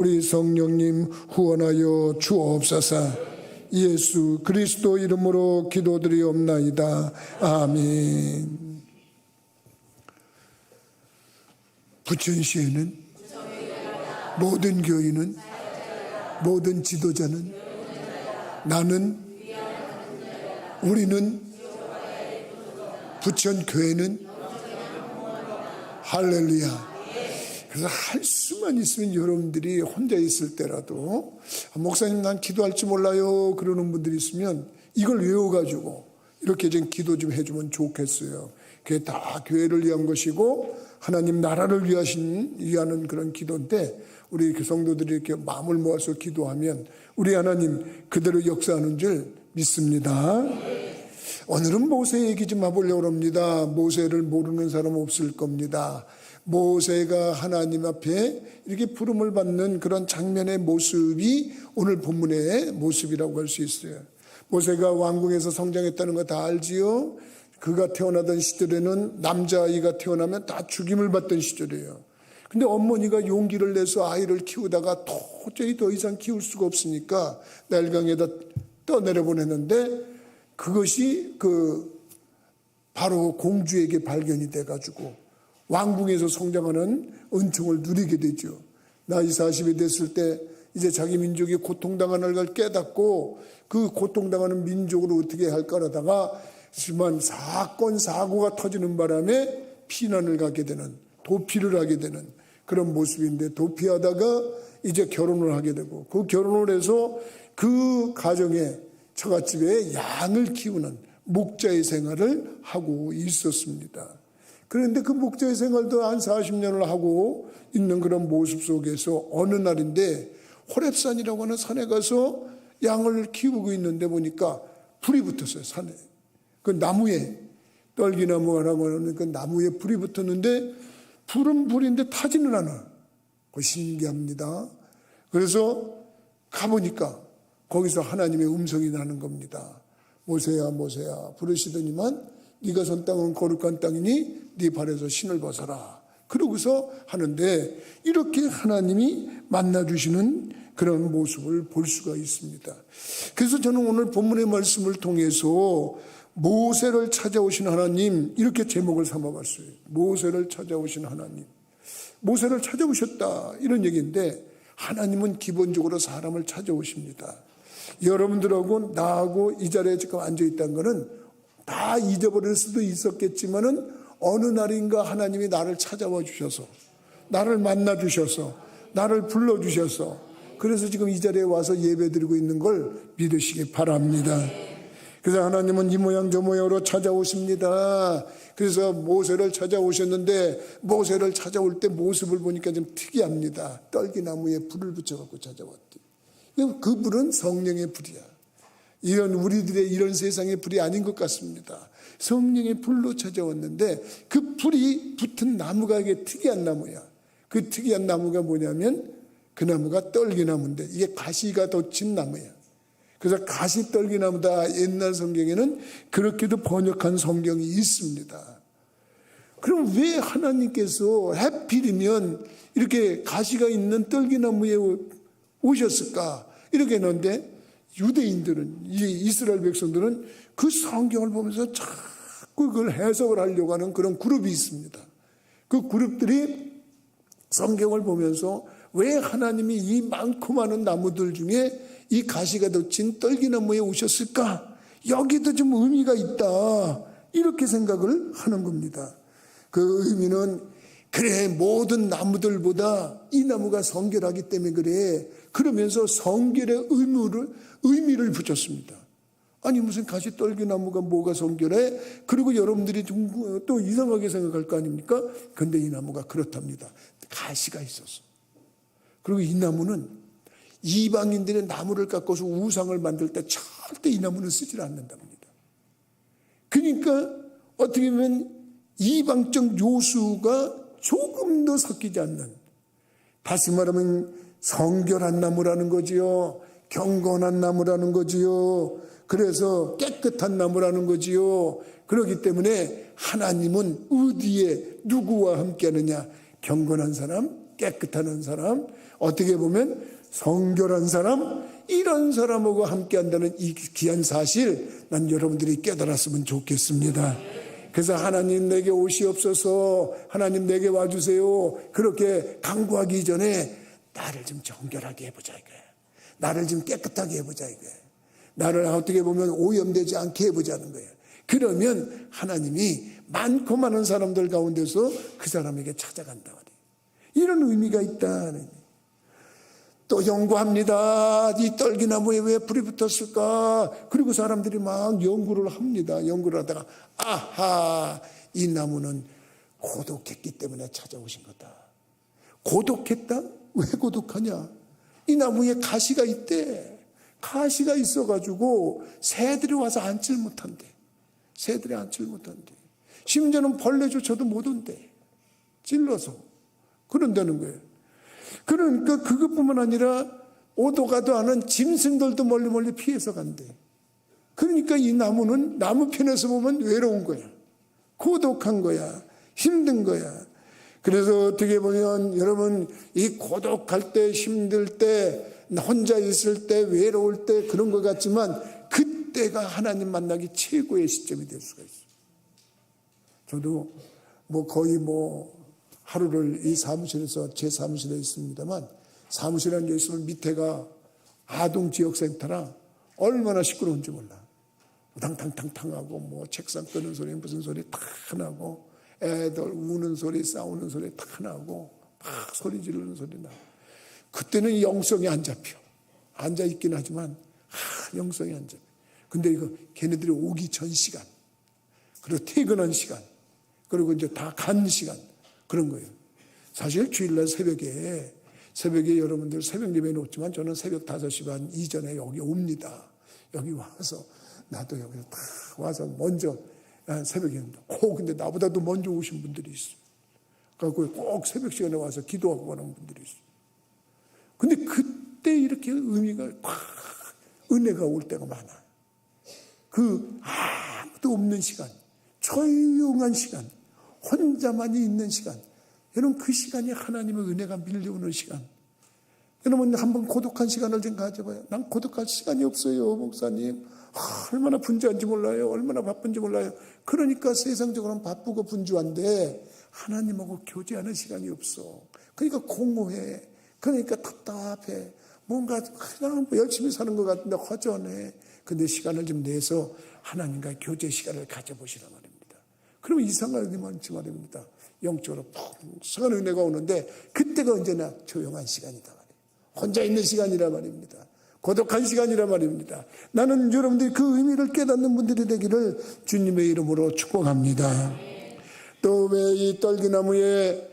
우리 성령님 후원하여 주옵소서. 예수 그리스도 이름으로 기도드리옵나이다. 아멘. 부천시에는 모든 교인은, 모든 지도자는, 나는, 우리는, 부천교회는, 할렐루야. 그래서 할 수만 있으면 여러분들이 혼자 있을 때라도, 목사님 난 기도할 줄 몰라요 그러는 분들이 있으면 이걸 외워가지고 이렇게 좀 기도 좀 해주면 좋겠어요. 그게 다 교회를 위한 것이고 하나님 나라를 위하는 그런 기도인데, 우리 성도들이 이렇게 마음을 모아서 기도하면 우리 하나님 그대로 역사하는 줄 믿습니다. 오늘은 모세 얘기 좀 해보려고 합니다. 모세를 모르는 사람 없을 겁니다. 모세가 하나님 앞에 이렇게 부름을 받는 그런 장면의 모습이 오늘 본문의 모습이라고 할 수 있어요. 모세가 왕궁에서 성장했다는 거 다 알지요. 그가 태어나던 시절에는 남자아이가 태어나면 다 죽임을 받던 시절이에요. 근데 어머니가 용기를 내서 아이를 키우다가 도저히 더 이상 키울 수가 없으니까 날강에다 떠내려 보냈는데, 그것이 바로 공주에게 발견이 돼가지고 왕궁에서 성장하는 은총을 누리게 되죠. 나이 40이 됐을 때 이제 자기 민족이 고통당하는 걸 깨닫고 그 고통당하는 민족을 어떻게 할까라다가 하지만 사건 사고가 터지는 바람에 피난을 가게 되는, 도피를 하게 되는 그런 모습인데, 도피하다가 이제 결혼을 하게 되고, 그 결혼을 해서 그 가정에 처갓집에 양을 키우는 목자의 생활을 하고 있었습니다. 그런데 그 목자의 생활도 한 40년을 하고 있는 그런 모습 속에서 어느 날인데 호렙산이라고 하는 산에 가서 양을 키우고 있는데 보니까 불이 붙었어요. 산에. 그 나무에, 떨기나무라고 하는 그 나무에 불이 붙었는데 불은 불인데 타지는 않아. 그거 신기합니다. 그래서 가보니까 거기서 하나님의 음성이 나는 겁니다. 모세야 모세야 부르시더니만 네가 선 땅은 거룩한 땅이니 네 발에서 신을 벗어라. 그러고서 하는데, 이렇게 하나님이 만나주시는 그런 모습을 볼 수가 있습니다. 그래서 저는 오늘 본문의 말씀을 통해서 모세를 찾아오신 하나님, 이렇게 제목을 삼아봤어요. 모세를 찾아오신 하나님. 모세를 찾아오셨다 이런 얘기인데, 하나님은 기본적으로 사람을 찾아오십니다. 여러분들하고 나하고 이 자리에 지금 앉아있다는 것은 다 잊어버릴 수도 있었겠지만은 어느 날인가 하나님이 나를 찾아와 주셔서, 나를 만나 주셔서, 나를 불러 주셔서, 그래서 지금 이 자리에 와서 예배드리고 있는 걸 믿으시기 바랍니다. 그래서 하나님은 이 모양 저 모양으로 찾아오십니다. 그래서 모세를 찾아오셨는데, 모세를 찾아올 때 모습을 보니까 좀 특이합니다. 떨기나무에 불을 붙여갖고 찾아왔대요. 그 불은 성령의 불이야. 이런 우리들의 이런 세상의 불이 아닌 것 같습니다. 성령의 불로 찾아왔는데, 그 불이 붙은 나무가 이게 특이한 나무야. 그 특이한 나무가 뭐냐면 그 나무가 떨기나무인데 이게 가시가 돋친 나무야. 그래서 가시 떨기나무다. 옛날 성경에는 그렇게도 번역한 성경이 있습니다. 그럼 왜 하나님께서 하필이면 이렇게 가시가 있는 떨기나무에 오셨을까? 이렇게 했는데, 유대인들은, 이스라엘 백성들은 그 성경을 보면서 자꾸 그걸 해석을 하려고 하는 그런 그룹이 있습니다. 그 그룹들이 성경을 보면서 왜 하나님이 이 많고 많은 나무들 중에 이 가시가 돋친 떨기나무에 오셨을까? 여기도 좀 의미가 있다. 이렇게 생각을 하는 겁니다. 그 의미는, 그래 모든 나무들보다 이 나무가 성결하기 때문에 그래. 그러면서 성결의 의미를 붙였습니다. 아니 무슨 가시 떨기나무가 뭐가 성결해? 그리고 여러분들이 또 이상하게 생각할 거 아닙니까? 근데 이 나무가 그렇답니다. 가시가 있었어. 그리고 이 나무는 이방인들의 나무를 깎아서 우상을 만들 때 절대 이 나무는 쓰질 않는답니다. 그러니까 어떻게 보면 이방적 요수가 조금도 섞이지 않는, 다시 말하면 성결한 나무라는 거지요. 경건한 나무라는 거지요. 그래서 깨끗한 나무라는 거지요. 그렇기 때문에 하나님은 어디에 누구와 함께 하느냐? 경건한 사람, 깨끗한 사람, 어떻게 보면 성결한 사람, 이런 사람하고 함께 한다는 이 귀한 사실, 난 여러분들이 깨달았으면 좋겠습니다. 그래서 하나님 내게 오시옵소서, 하나님 내게 와주세요, 그렇게 간구하기 전에 나를 좀 정결하게 해보자 이거예요. 나를 좀 깨끗하게 해보자 이거예요. 나를 어떻게 보면 오염되지 않게 해보자는 거예요. 그러면 하나님이 많고 많은 사람들 가운데서 그 사람에게 찾아간다 말이에요. 이런 의미가 있다는. 또 연구합니다. 이 떨기나무에 왜 불이 붙었을까? 그리고 사람들이 막 연구를 합니다. 연구를 하다가 아하, 이 나무는 고독했기 때문에 찾아오신 거다. 고독했다? 왜 고독하냐? 이 나무에 가시가 있대. 가시가 있어가지고 새들이 와서 앉질 못한대. 새들이 앉질 못한대. 심지어는 벌레조차도 못 온대. 찔러서. 그런다는 거예요. 그러니까 그것뿐만 아니라 오도 가도 않은 짐승들도 멀리 피해서 간대. 그러니까 이 나무는 나무 편에서 보면 외로운 거야. 고독한 거야. 힘든 거야. 그래서 어떻게 보면 여러분 이 고독할 때, 힘들 때, 혼자 있을 때, 외로울 때 그런 것 같지만 그때가 하나님 만나기 최고의 시점이 될 수가 있어요. 저도 거의 하루를 이 사무실에서, 제 사무실에 있습니다만, 사무실에 앉아 있으면 밑에가 아동지역센터라 얼마나 시끄러운지 몰라. 우당탕탕탕하고 책상 끄는 소리, 무슨 소리 다 나고, 애들 우는 소리, 싸우는 소리 다 나고, 막 소리 지르는 소리 나고. 그때는 영성이 안 잡혀. 앉아 있긴 하지만 영성이 안 잡혀. 근데 이거 걔네들이 오기 전 시간, 그리고 퇴근한 시간, 그리고 이제 다 간 시간, 그런 거예요. 사실 주일날 새벽에 여러분들 새벽 예배는 없지만 저는 새벽 5시 반 이전에 여기 옵니다. 여기 와서 나도 여기서 다 와서 먼저 새벽에 근데 나보다도 먼저 오신 분들이 있어요. 그래서 꼭 새벽 시간에 와서 기도하고 가는 분들이 있어요. 근데 그때 이렇게 의미가 은혜가 올 때가 많아. 아무도 없는 시간, 조용한 시간, 혼자만이 있는 시간. 여러분 그 시간이 하나님의 은혜가 밀려오는 시간. 여러분 한번 고독한 시간을 좀 가져봐요. 난 고독할 시간이 없어요, 목사님. 얼마나 분주한지 몰라요. 얼마나 바쁜지 몰라요. 그러니까 세상적으로는 바쁘고 분주한데 하나님하고 교제하는 시간이 없어. 그러니까 공허해. 그러니까 답답해. 뭔가 그냥 열심히 사는 것 같은데 허전해. 근데 시간을 좀 내서 하나님과 교제 시간을 가져보시란 말입니다. 그러면 이상한 은혜 많지 말입니다. 영적으로 풍성한 은혜가 오는데 그때가 언제나 조용한 시간이다 말이에요. 혼자 있는 시간이라 말입니다. 고독한 시간이라 말입니다. 나는 여러분들이 그 의미를 깨닫는 분들이 되기를 주님의 이름으로 축복합니다. 또 왜 이 떨기나무에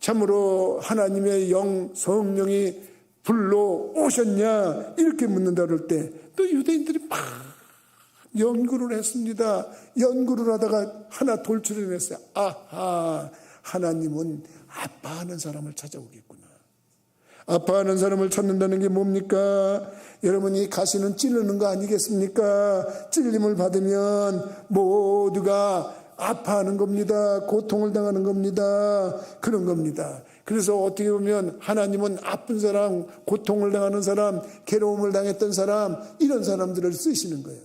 참으로 하나님의 영, 성령이 불러 오셨냐 이렇게 묻는다 그럴 때 또 유대인들이 막 연구를 했습니다. 연구를 하다가 하나 돌출해냈어요. 아하, 하나님은 아파하는 사람을 찾아오겠구나. 아파하는 사람을 찾는다는 게 뭡니까? 여러분이 가시는 찌르는 거 아니겠습니까? 찔림을 받으면 모두가 아파하는 겁니다. 고통을 당하는 겁니다. 그런 겁니다. 그래서 어떻게 보면 하나님은 아픈 사람, 고통을 당하는 사람, 괴로움을 당했던 사람, 이런 사람들을 쓰시는 거예요.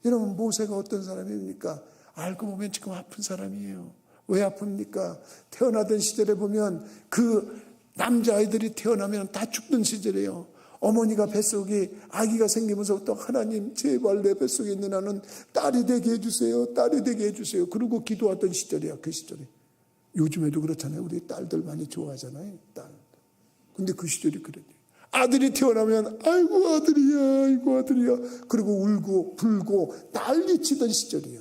여러분 모세가 어떤 사람입니까? 알고 보면 지금 아픈 사람이에요. 왜 아픕니까? 태어나던 시절에 보면 그 남자아이들이 태어나면 다 죽던 시절이에요. 어머니가 뱃속에 아기가 생기면서부터 하나님 제발 내 뱃속에 있는 나는 딸이 되게 해주세요. 딸이 되게 해주세요. 그러고 기도하던 시절이야. 그 시절에. 요즘에도 그렇잖아요. 우리 딸들 많이 좋아하잖아요. 딸. 근데 그 시절이 그래요. 아들이 태어나면 아이고 아들이야, 아이고 아들이야. 그리고 울고 불고 난리치던 시절이야.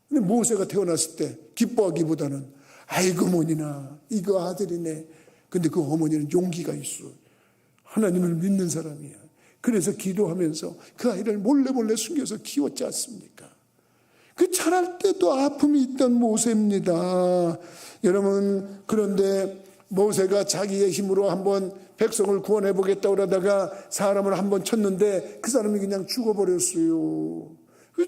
근데 모세가 태어났을 때 기뻐하기보다는 아이고 뭐니나 이거 아들이네. 근데 그 어머니는 용기가 있어. 하나님을 믿는 사람이야. 그래서 기도하면서 그 아이를 몰래 숨겨서 키웠지 않습니까? 그 자랄 때도 아픔이 있던 모세입니다. 여러분, 그런데 모세가 자기의 힘으로 한번 백성을 구원해 보겠다고 그러다가 사람을 한번 쳤는데 그 사람이 그냥 죽어버렸어요.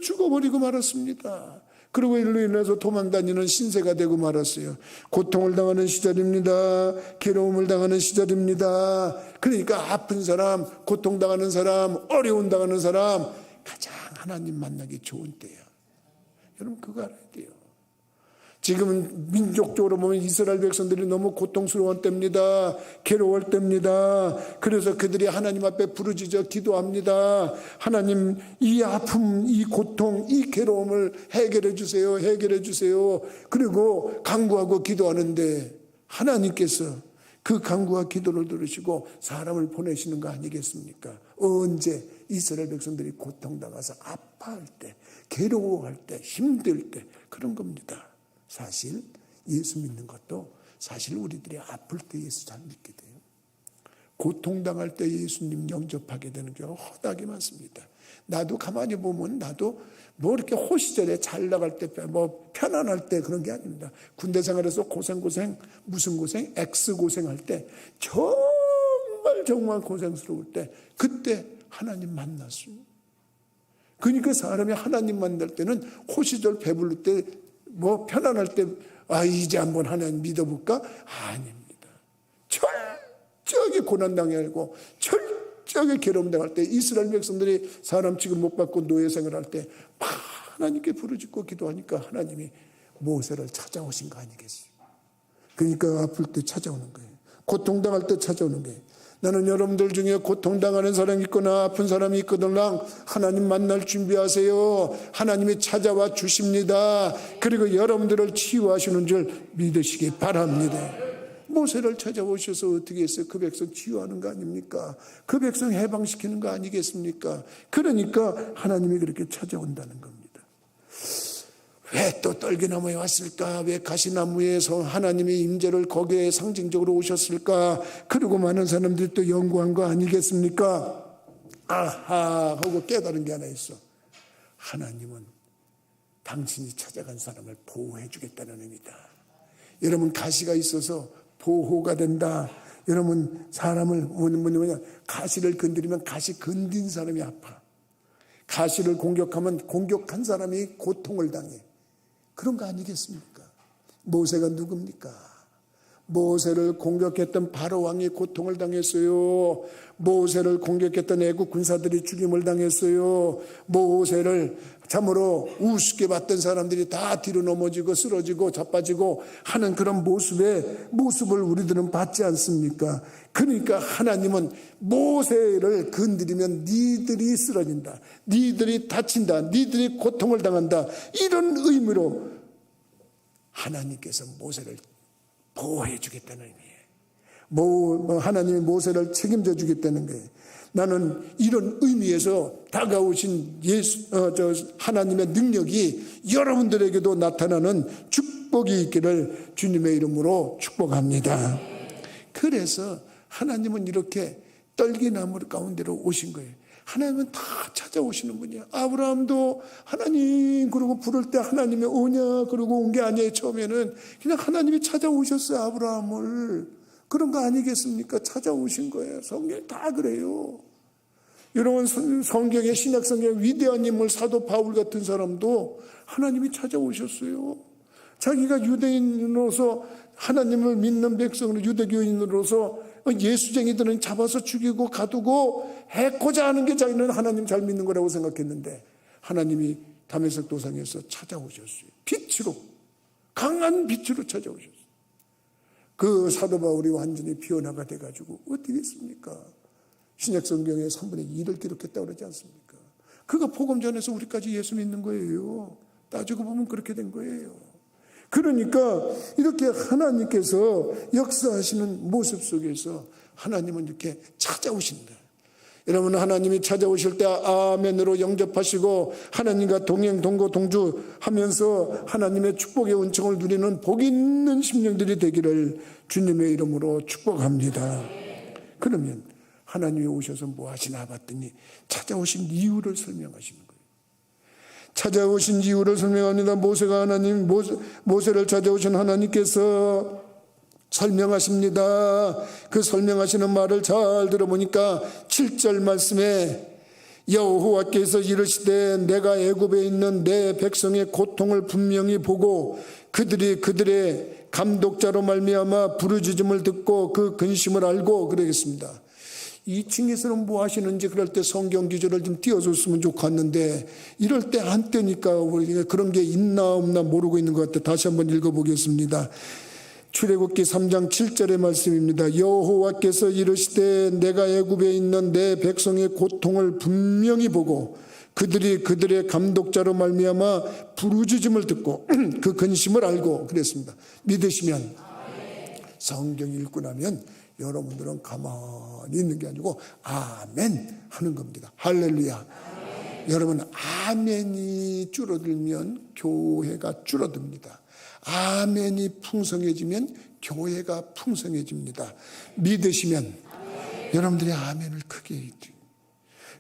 죽어버리고 말았습니다. 그리고 이로 인해서 도망다니는 신세가 되고 말았어요. 고통을 당하는 시절입니다. 괴로움을 당하는 시절입니다. 그러니까 아픈 사람, 고통당하는 사람, 어려움 당하는 사람 가장 하나님 만나기 좋은 때야. 여러분 그거 알아야 돼요. 지금은 민족적으로 보면 이스라엘 백성들이 너무 고통스러운 때입니다. 괴로울 때입니다. 그래서 그들이 하나님 앞에 부르짖어 기도합니다. 하나님 이 아픔, 이 고통, 이 괴로움을 해결해 주세요. 해결해 주세요. 그리고 간구하고 기도하는데 하나님께서 그 간구와 기도를 들으시고 사람을 보내시는 거 아니겠습니까? 언제 이스라엘 백성들이 고통당해서 아파할 때, 괴로워할 때, 힘들 때 그런 겁니다. 사실 예수 믿는 것도 사실 우리들이 아플 때 예수 잘 믿게 돼요. 고통당할 때 예수님 영접하게 되는 경우가 허다하게 많습니다. 나도 가만히 보면 나도 뭐 이렇게 호시절에 잘 나갈 때 뭐 편안할 때 그런 게 아닙니다. 군대 생활에서 고생 무슨 고생 X 고생할 때 정말 고생스러울 때 그때 하나님 만났어요. 그러니까 사람이 하나님 만날 때는 호시절 배부를 때 뭐 편안할 때 이제 한번 하나님 믿어볼까? 아닙니다. 철저하게 고난당하고 철저하게 괴로움당할 때 이스라엘 백성들이 사람 취급 못 받고 노예 생활할 때 하나님께 부르짖고 기도하니까 하나님이 모세를 찾아오신 거 아니겠어요? 그러니까 아플 때 찾아오는 거예요. 고통당할 때 찾아오는 거예요. 나는 여러분들 중에 고통당하는 사람이 있거나 아픈 사람이 있거나 하나님 만날 준비하세요. 하나님이 찾아와 주십니다. 그리고 여러분들을 치유하시는 줄 믿으시기 바랍니다. 모세를 찾아오셔서 어떻게 했어요? 그 백성 치유하는 거 아닙니까? 그 백성 해방시키는 거 아니겠습니까? 그러니까 하나님이 그렇게 찾아온다는 겁니다. 왜 또 떨기나무에 왔을까? 왜 가시나무에서 하나님의 임재를 거기에 상징적으로 오셨을까? 그리고 많은 사람들이 또 연구한 거 아니겠습니까? 아하 하고 깨달은 게 하나 있어. 하나님은 당신이 찾아간 사람을 보호해 주겠다는 의미다. 여러분 가시가 있어서 보호가 된다. 여러분 사람을 가시를 건드리면 가시 건든 사람이 아파. 가시를 공격하면 공격한 사람이 고통을 당해. 그런 거 아니겠습니까? 모세가 누굽니까? 모세를 공격했던 바로 왕이 고통을 당했어요. 모세를 공격했던 애국 군사들이 죽임을 당했어요. 모세를 참으로 우습게 봤던 사람들이 다 뒤로 넘어지고 쓰러지고 자빠지고 하는 그런 모습을 우리들은 봤지 않습니까? 그러니까 하나님은 모세를 건드리면 니들이 쓰러진다, 니들이 다친다, 니들이 고통을 당한다, 이런 의미로 하나님께서 모세를 보호해 주겠다는 의미예요. 하나님이 모세를 책임져 주겠다는 거예요. 나는 이런 의미에서 다가오신 하나님의 능력이 여러분들에게도 나타나는 축복이 있기를 주님의 이름으로 축복합니다. 그래서 하나님은 이렇게 떨기나무 가운데로 오신 거예요. 하나님은 다 찾아오시는 분이야. 아브라함도 하나님 그러고 부를 때 하나님이 오냐 그러고 온 게 아니에요. 처음에는 그냥 하나님이 찾아오셨어요. 아브라함을. 그런 거 아니겠습니까? 찾아오신 거예요. 성경이 다 그래요. 여러분 성경의 신약 성경 위대한 인물 사도 바울 같은 사람도 하나님이 찾아오셨어요. 자기가 유대인으로서 하나님을 믿는 백성으로 유대교인으로서 예수쟁이들은 잡아서 죽이고 가두고 해코자 하는 게 자기는 하나님 잘 믿는 거라고 생각했는데 하나님이 다메섹 도상에서 찾아오셨어요. 빛으로, 강한 빛으로 찾아오셨어요. 그 사도 바울이 완전히 비언화가 돼가지고 어떻게 했습니까? 신약 성경에 3분의 2를 기록했다고 그러지 않습니까? 그가 복음 전해서 우리까지 예수 믿는 거예요. 따지고 보면 그렇게 된 거예요. 그러니까 이렇게 하나님께서 역사하시는 모습 속에서 하나님은 이렇게 찾아오신다. 여러분 하나님이 찾아오실 때 아멘으로 영접하시고 하나님과 동행 동거 동주하면서 하나님의 축복의 은총을 누리는 복 있는 심령들이 되기를 주님의 이름으로 축복합니다. 그러면 하나님이 오셔서 뭐 하시나 봤더니 찾아오신 이유를 설명하시는 거예요. 찾아오신 이유를 설명합니다. 모세를 찾아오신 하나님께서 설명하십니다. 그 설명하시는 말을 잘 들어보니까 7절 말씀에 여호와께서 이르시되 내가 애굽에 있는 내 백성의 고통을 분명히 보고 그들이 그들의 감독자로 말미암아 부르짖음을 듣고 그 근심을 알고 그러겠습니다. 이 층에서는 뭐 하시는지 그럴 때 성경 기절을 좀 띄워줬으면 좋겠는데 이럴 때 안 떼니까 우리가 그런 게 있나 없나 모르고 있는 것 같아. 다시 한번 읽어보겠습니다. 출애굽기 3장 7절의 말씀입니다. 여호와께서 이르시되 내가 애굽에 있는 내 백성의 고통을 분명히 보고 그들이 그들의 감독자로 말미암아 부르짖음을 듣고 그 근심을 알고 그랬습니다. 믿으시면 성경 읽고 나면 여러분들은 가만히 있는 게 아니고 아멘 하는 겁니다. 할렐루야. 여러분, 아멘이 줄어들면 교회가 줄어듭니다. 아멘이 풍성해지면 교회가 풍성해집니다. 믿으시면 여러분들이 아멘을 크게 해주세요.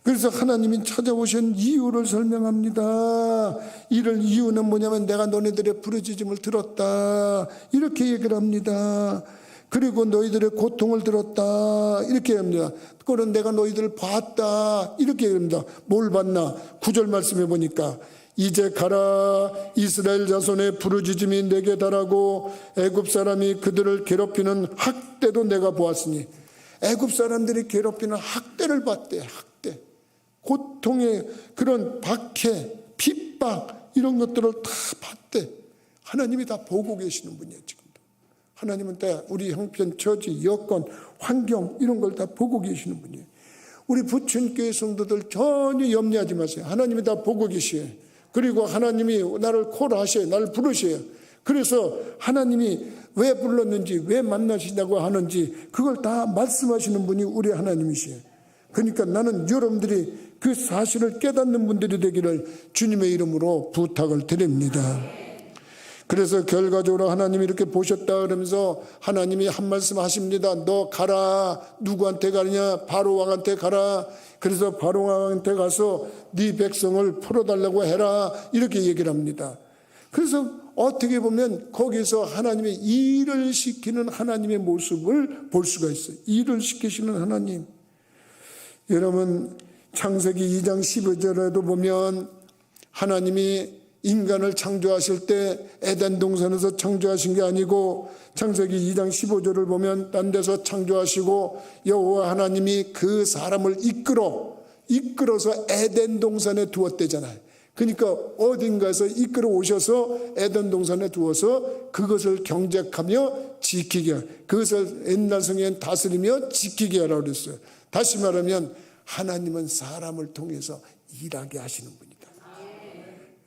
그래서 하나님이 찾아오신 이유를 설명합니다. 이럴 이유는 뭐냐면 내가 너네들의 부르짖음을 들었다 이렇게 얘기를 합니다. 그리고 너희들의 고통을 들었다 이렇게 합니다. 그건 내가 너희들을 봤다 이렇게 합니다. 뭘 봤나? 9절 말씀해 보니까 이제 가라 이스라엘 자손의 부르짖음이 내게 달하고 애굽 사람이 그들을 괴롭히는 학대도 내가 보았으니 애굽 사람들이 괴롭히는 학대를 봤대. 학대, 고통의 그런 박해, 핍박 이런 것들을 다 봤대. 하나님이 다 보고 계시는 분이에요. 지금 하나님은 다 우리 형편, 처지, 여건, 환경 이런 걸 다 보고 계시는 분이에요. 우리 부천교회 성도들 전혀 염려하지 마세요. 하나님이 다 보고 계셔요. 그리고 하나님이 나를 콜하셔요. 나를 부르셔요. 그래서 하나님이 왜 불렀는지 왜 만나시냐고 하는지 그걸 다 말씀하시는 분이 우리 하나님이시에요. 그러니까 나는 여러분들이 그 사실을 깨닫는 분들이 되기를 주님의 이름으로 부탁을 드립니다. 그래서 결과적으로 하나님이 이렇게 보셨다 그러면서 하나님이 한 말씀 하십니다. 너 가라. 누구한테 가느냐? 바로왕한테 가라. 그래서 바로왕한테 가서 네 백성을 풀어달라고 해라 이렇게 얘기를 합니다. 그래서 어떻게 보면 거기서 하나님의 일을 시키는 하나님의 모습을 볼 수가 있어요. 일을 시키시는 하나님. 여러분 창세기 2장 15절에도 보면 하나님이 인간을 창조하실 때 에덴 동산에서 창조하신 게 아니고 창세기 2장 15절을 보면 딴 데서 창조하시고 여호와 하나님이 그 사람을 이끌어서 에덴 동산에 두었대잖아요. 그러니까 어딘가에서 이끌어 오셔서 에덴 동산에 두어서 그것을 경작하며 지키게, 그것을 옛날 성경엔 다스리며 지키게 하라고 그랬어요. 다시 말하면 하나님은 사람을 통해서 일하게 하시는 분이다.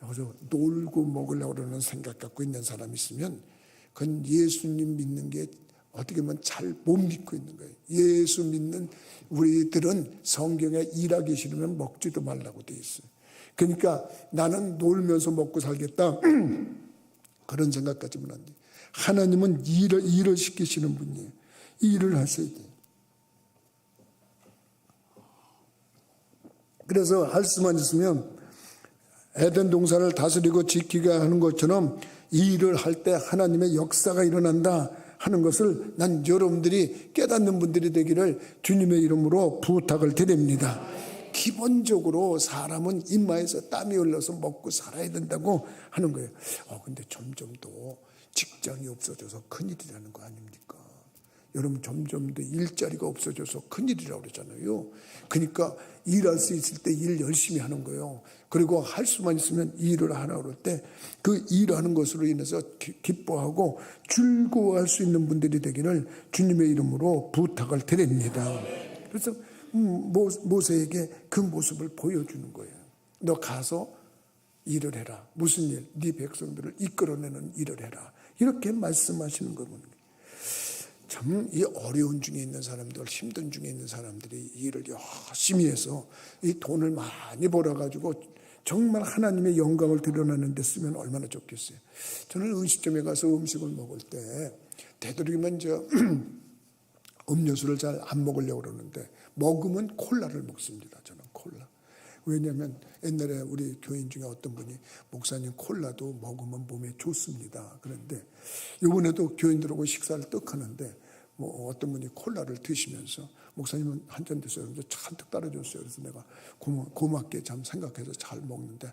여기서 놀고 먹으려고 그러는 생각 갖고 있는 사람이 있으면 그건 예수님 믿는 게 어떻게 보면 잘 못 믿고 있는 거예요. 예수 믿는 우리들은 성경에 일하기 싫으면 먹지도 말라고 돼 있어요. 그러니까 나는 놀면서 먹고 살겠다 그런 생각 가지면 안 돼요. 하나님은 일을 시키시는 분이에요. 일을 하셔야 돼요. 그래서 할 수만 있으면 에덴 동산을 다스리고 지키게 하는 것처럼 이 일을 할 때 하나님의 역사가 일어난다 하는 것을 난 여러분들이 깨닫는 분들이 되기를 주님의 이름으로 부탁을 드립니다. 기본적으로 사람은 입마에서 땀이 흘러서 먹고 살아야 된다고 하는 거예요. 근데 점점 더 직장이 없어져서 큰일이라는 거 아닙니까? 여러분 점점 더 일자리가 없어져서 큰일이라고 그러잖아요. 그러니까 일할 수 있을 때 일 열심히 하는 거예요. 그리고 할 수만 있으면 일을 하라 그럴 때 그 일하는 것으로 인해서 기뻐하고 즐거워할 수 있는 분들이 되기를 주님의 이름으로 부탁을 드립니다. 그래서 모세에게 그 모습을 보여주는 거예요. 너 가서 일을 해라. 무슨 일? 네 백성들을 이끌어내는 일을 해라. 이렇게 말씀하시는 겁니다. 참 이 어려운 중에 있는 사람들, 힘든 중에 있는 사람들이 일을 열심히 해서 이 돈을 많이 벌어가지고 정말 하나님의 영광을 드러내는 데 쓰면 얼마나 좋겠어요. 저는 음식점에 가서 음식을 먹을 때 되도록이면 음료수를 잘 안 먹으려고 그러는데 먹으면 콜라를 먹습니다. 저는 콜라. 왜냐하면 옛날에 우리 교인 중에 어떤 분이 목사님 콜라도 먹으면 몸에 좋습니다. 그런데 이번에도 교인들하고 식사를 떡 하는데 뭐 어떤 분이 콜라를 드시면서 목사님은 한 잔 드세요. 그래서 잔뜩 따라줬어요. 그래서 내가 고맙게 참 생각해서 잘 먹는데,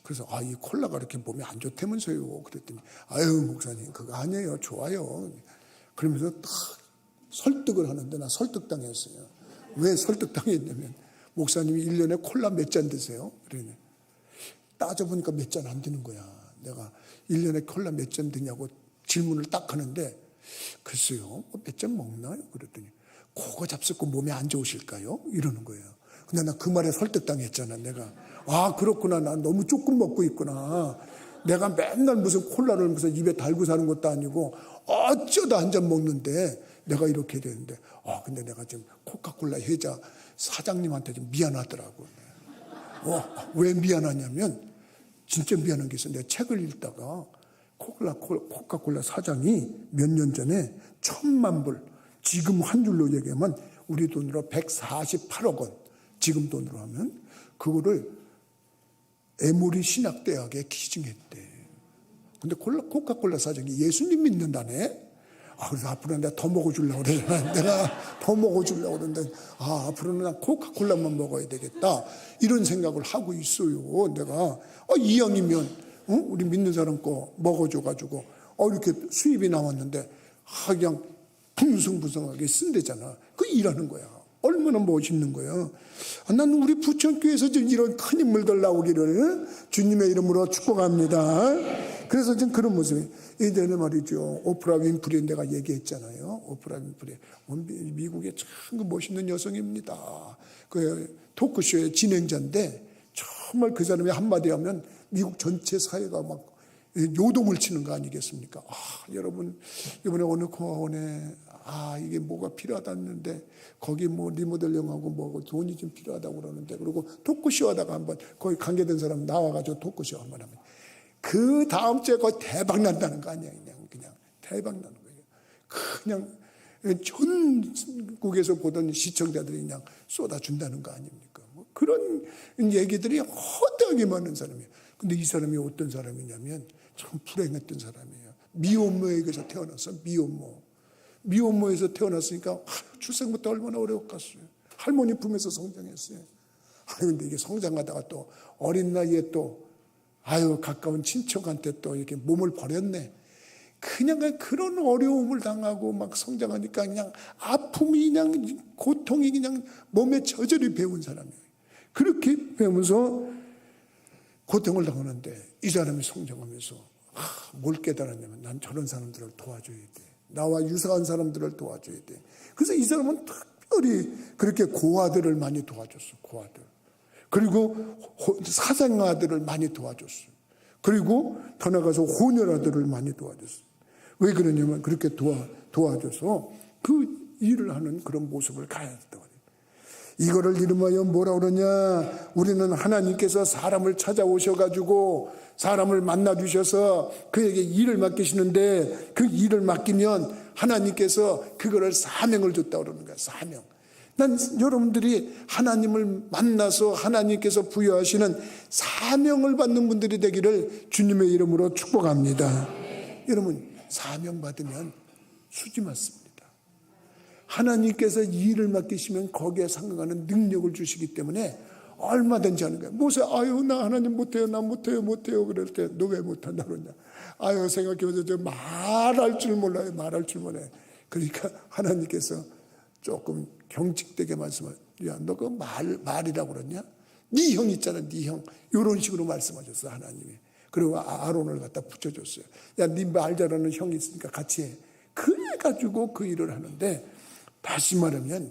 그래서 이 콜라가 이렇게 몸에 안 좋다면서요. 그랬더니 아유 목사님 그거 아니에요. 좋아요. 그러면서 딱 설득을 하는데 나 설득당했어요. 왜 설득당했냐면 목사님이 1년에 콜라 몇 잔 드세요? 그러니 따져보니까 몇 잔 안 드는 거야. 내가 1년에 콜라 몇 잔 드냐고 질문을 딱 하는데 글쎄요 몇 잔 먹나요? 그랬더니 그거 잡숫고 몸에 안 좋으실까요? 이러는 거예요. 근데 나 그 말에 설득당했잖아. 내가 그렇구나. 난 너무 조금 먹고 있구나. 내가 맨날 무슨 콜라를 무슨 입에 달고 사는 것도 아니고 어쩌다 한 잔 먹는데 내가 이렇게 되는데 근데 내가 지금 코카콜라 회사 사장님한테 좀 미안하더라고. 왜 미안하냐면 진짜 미안한 게 있어. 내가 책을 읽다가 코카콜라 사장이 몇 년 전에 1,000만 불, 지금 한 줄로 얘기하면 우리 돈으로 148억 원, 지금 돈으로 하면 그거를 에모리 신학대학에 기증했대. 근데 코카콜라 사장이 예수님 믿는다네. 그래서 앞으로 내가 더 먹어주려고 그러잖아. 내가 더 먹어주려고 그러는데 앞으로는 난 코카콜라만 먹어야 되겠다 이런 생각을 하고 있어요. 내가 이왕이면 우리 믿는 사람 거 먹어줘가지고 이렇게 수입이 나왔는데 그냥 풍성풍성하게 쓴대잖아. 그 일하는 거야. 얼마나 멋있는 거야. 나는 우리 부천교회에서 좀 이런 큰 인물들 나오기를 주님의 이름으로 축복합니다. 그래서 지금 그런 모습이 예전에 말이죠. 오프라 윈프리 내가 얘기했잖아요. 오프라 윈프리 미국의 참 멋있는 여성입니다. 그 토크쇼의 진행자인데 정말 그 사람이 한마디 하면 미국 전체 사회가 막 요동을 치는 거 아니겠습니까? 여러분 이번에 어느 공화원에 이게 뭐가 필요하다는데 거기 뭐 리모델링하고 뭐고 돈이 좀 필요하다고 그러는데, 그리고 토크쇼 하다가 한번 거기 관계된 사람 나와가지고 토크쇼 한번 하면 그 다음 주에 거의 대박 난다는 거 아니야. 그냥 대박 나는 거예요. 그냥 전국에서 보던 시청자들이 그냥 쏟아준다는 거 아닙니까? 뭐 그런 얘기들이 허다하게 많은 사람이에요. 근데 이 사람이 어떤 사람이냐면 참 불행했던 사람이에요. 미혼모에게서 태어났어. 미혼모에서 태어났으니까 출생부터 얼마나 어려웠겠어요. 할머니 품에서 성장했어요. 근데 이게 성장하다가 또 어린 나이에 또 가까운 친척한테 또 이렇게 몸을 버렸네. 그냥 그런 어려움을 당하고 막 성장하니까 그냥 아픔이 그냥 고통이 그냥 몸에 저절히 배운 사람이에요. 그렇게 배우면서 고통을 당하는데 이 사람이 성장하면서 뭘 깨달았냐면 난 저런 사람들을 도와줘야 돼. 나와 유사한 사람들을 도와줘야 돼. 그래서 이 사람은 특별히 그렇게 고아들을 많이 도와줬어. 고아들. 그리고 사생아들을 많이 도와줬어. 그리고 더 나가서 혼혈아들을 많이 도와줬어. 왜 그러냐면 그렇게 도와줘서 그 일을 하는 그런 모습을 가졌다고 해요. 이거를 이름하여 뭐라 그러냐? 우리는 하나님께서 사람을 찾아오셔가지고 사람을 만나주셔서 그에게 일을 맡기시는데 그 일을 맡기면 하나님께서 그거를 사명을 줬다고 그러는 거야. 사명. 난 여러분들이 하나님을 만나서 하나님께서 부여하시는 사명을 받는 분들이 되기를 주님의 이름으로 축복합니다. 여러분 사명 받으면 수지 맞습니다. 하나님께서 일을 맡기시면 거기에 상응하는 능력을 주시기 때문에 얼마든지 하는 거예요. 모세 나 하나님 못해요. 나 못해요. 그럴 때 너 왜 못한다 그러냐. 생각해보세요. 저 말할 줄 몰라요. 말할 줄 몰라요. 그러니까 하나님께서 조금 경직되게 말씀하셔요. 야, 너 그 말이라고 그러냐? 네 형 있잖아. 네 형. 이런 식으로 말씀하셨어 하나님이. 그리고 아론을 갖다 붙여줬어요. 야, 네 말 잘하는 형이 있으니까 같이 해. 그래가지고 그 일을 하는데 다시 말하면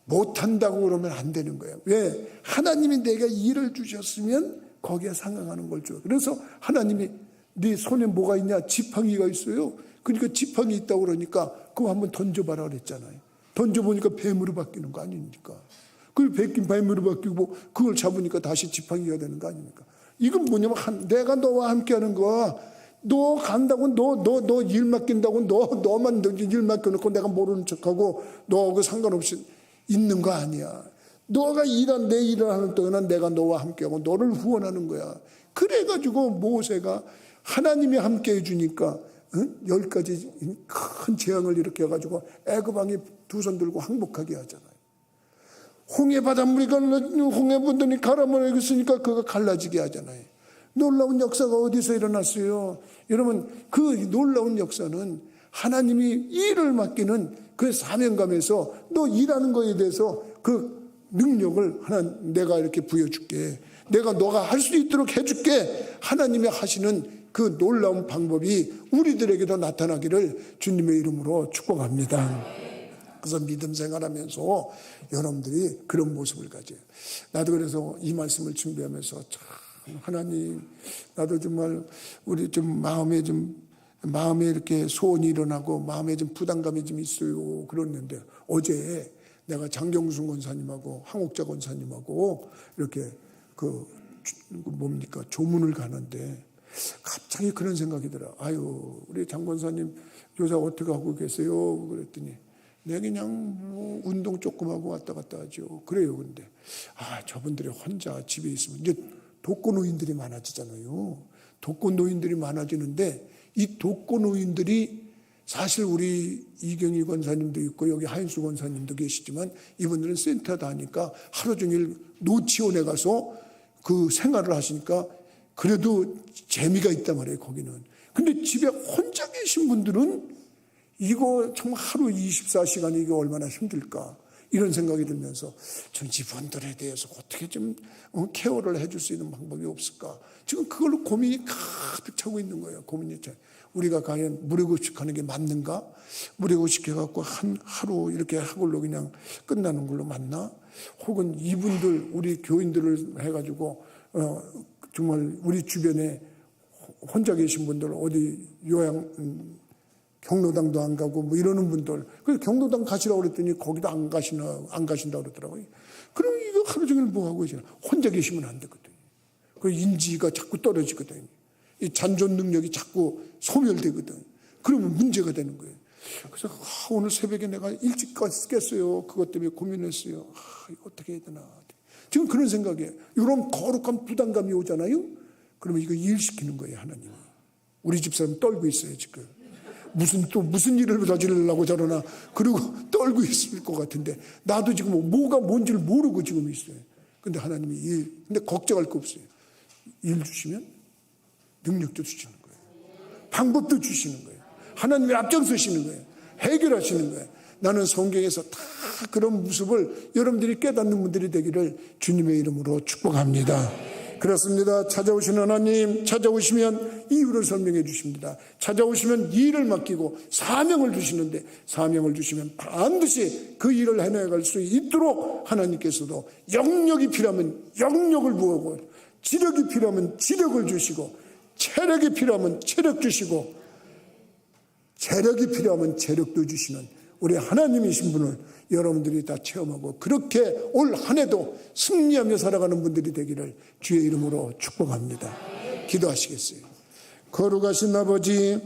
못한다고 그러면 안 되는 거예요. 왜? 하나님이 내가 일을 주셨으면 거기에 상응하는 걸 줘. 그래서 하나님이 네 손에 뭐가 있냐? 지팡이가 있어요. 그러니까 지팡이 있다고 그러니까 그거 한번 던져봐라 그랬잖아요. 던져보니까 뱀으로 바뀌는 거 아닙니까? 그 뱀으로 바뀌고 그걸 잡으니까 다시 지팡이가 되는 거 아닙니까? 이건 뭐냐면 내가 너와 함께 하는 거야. 너 간다고 너 일 맡긴다고 너만 일 맡겨놓고 내가 모르는 척하고 너하고 상관없이 있는 거 아니야. 너가 내 일을 하는 동안은 내가 너와 함께하고 너를 후원하는 거야. 그래가지고 모세가 하나님이 함께 해주니까 10가지 큰 재앙을 일으켜가지고 애굽왕이 두 손 들고 항복하게 하잖아요. 홍해 바닷물이 홍해 분들이 가라앉아 있으니까 그거 갈라지게 하잖아요. 놀라운 역사가 어디서 일어났어요? 여러분, 그 놀라운 역사는 하나님이 일을 맡기는 그 사명감에서 너 일하는 거에 대해서 그 능력을 내가 이렇게 부여줄게. 내가 너가 할 수 있도록 해줄게. 하나님이 하시는 그 놀라운 방법이 우리들에게도 나타나기를 주님의 이름으로 축복합니다. 그래서 믿음 생활하면서 여러분들이 그런 모습을 가져요. 나도 그래서 이 말씀을 준비하면서 참 하나님, 나도 정말 우리 좀 마음에 이렇게 소원이 일어나고 마음에 좀 부담감이 좀 있어요. 그랬는데 어제 내가 장경순 권사님하고 황옥자 권사님하고 이렇게 조문을 가는데 갑자기 그런 생각이 들어. 아유, 우리 장 권사님 교사 어떻게 하고 계세요? 그랬더니 내가 그냥 운동 조금 하고 왔다 갔다 하죠. 그래요. 근데 저분들이 혼자 집에 있으면 이제 독거노인들이 많아지잖아요. 독거노인들이 많아지는데 이 독거노인들이 사실 우리 이경희 권사님도 있고 여기 하인수 권사님도 계시지만 이분들은 센터 다니까 하루 종일 노치원에 가서 그 생활을 하시니까 그래도 재미가 있단 말이에요. 거기는. 근데 집에 혼자 계신 분들은 이거 정말 하루 24시간 이게 얼마나 힘들까 이런 생각이 들면서 전 이분들에 대해서 어떻게 좀 케어를 해줄 수 있는 방법이 없을까. 지금 그걸로 고민이 가득 차고 있는 거예요. 고민이 차. 우리가 과연 무료급식하는 게 맞는가? 무료급식 해갖고 하루 이렇게 하걸로 그냥 끝나는 걸로 맞나? 혹은 이분들 우리 교인들을 해가지고 정말 우리 주변에 혼자 계신 분들 어디 경로당도 안 가고 뭐 이러는 분들, 그래서 경로당 가시라고 그랬더니 거기도 안 가신다고 그러더라고요. 그럼 이거 하루 종일 뭐 하고 계시나? 혼자 계시면 안 되거든요. 그 인지가 자꾸 떨어지거든요. 이 잔존 능력이 자꾸 소멸되거든. 그러면 문제가 되는 거예요. 그래서 오늘 새벽에 내가 일찍 깼어요. 그것 때문에 고민했어요. 이거 어떻게 해야 되나. 지금 그런 생각이에요. 이런 거룩한 부담감이 오잖아요. 그러면 이거 일시키는 거예요, 하나님이. 우리 집사람 떨고 있어요, 지금. 무슨 일을 저지르려고 저러나, 그리고 떨고 있을 것 같은데, 나도 지금 뭐가 뭔지를 모르고 지금 있어요. 근데 하나님이 근데 걱정할 거 없어요. 일 주시면 능력도 주시는 거예요. 방법도 주시는 거예요. 하나님이 앞장서시는 거예요. 해결하시는 거예요. 나는 성경에서 다 그런 모습을 여러분들이 깨닫는 분들이 되기를 주님의 이름으로 축복합니다. 그렇습니다. 찾아오신 하나님, 찾아오시면 이유를 설명해 주십니다. 찾아오시면 일을 맡기고 사명을 주시는데, 사명을 주시면 반드시 그 일을 해내갈 수 있도록 하나님께서도 영력이 필요하면 영력을 부어고, 지력이 필요하면 지력을 주시고, 체력이 필요하면 체력 주시고, 재력이 필요하면 재력도 주시는 우리 하나님이신 분을 여러분들이 다 체험하고 그렇게 올 한 해도 승리하며 살아가는 분들이 되기를 주의 이름으로 축복합니다. 기도하시겠어요? 거룩하신 아버지,